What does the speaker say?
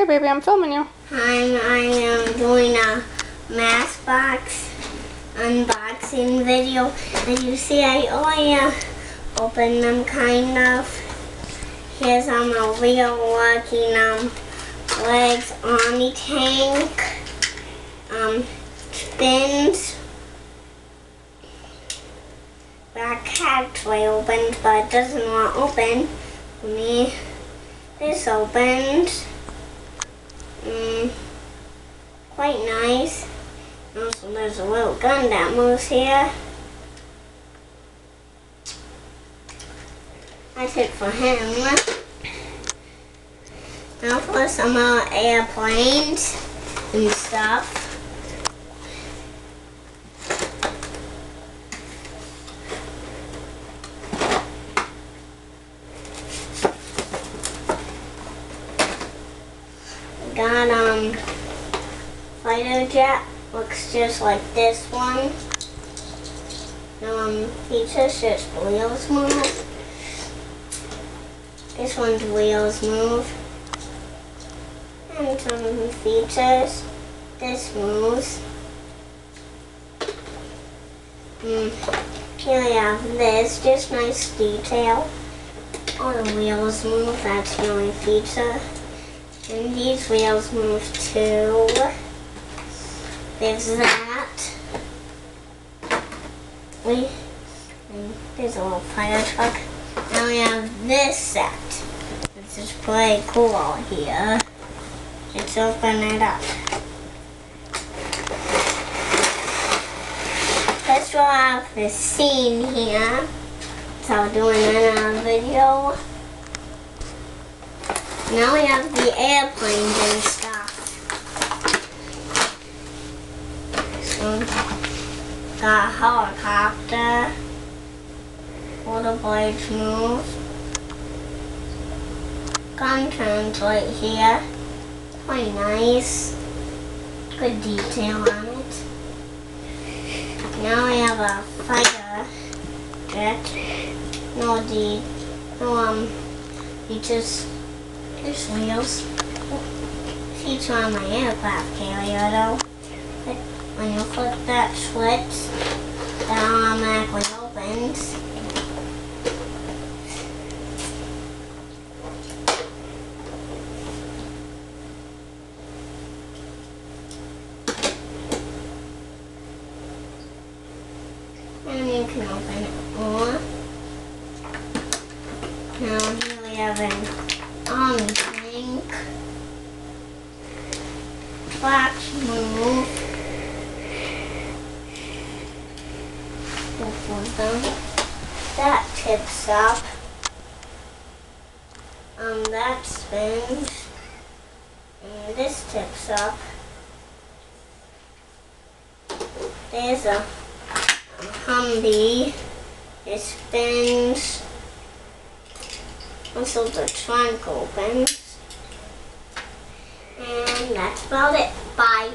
Okay, baby, I'm filming you. I am doing a Matchbox unboxing video. As you see, I only opened them kind of. Here's a real working legs on the tank. Spins. Back actually opened, but it doesn't want to open for me. This opens. Quite nice. Also, there's a little gun that moves here. That's it for him. Now for some airplanes and stuff. Got fighter jet, looks just like this one. Features just wheels move. This one's wheels move. And some features, this moves. Here we have this, just nice detail. All the wheels move, that's the only feature. And these wheels move too. There's that. There's a little fire truck. Now we have this set. This is pretty cool here. Let's open it up. Let's draw off the scene here. So I'm doing another video. Now we have the airplanes and stuff. So, got a helicopter. All the blades move. Gun turns right here. Quite nice. Good detail on it. Now we have a fighter jet. There's wheels. Feature on my aircraft carrier though. When you flip that switch, that automatically opens. And you can open it more. Now here we have an tank. Flaps move. Both of them. That tips up. That spins. And this tips up. There's a Humvee. It spins. Also the trunk opens. And that's about it. Bye.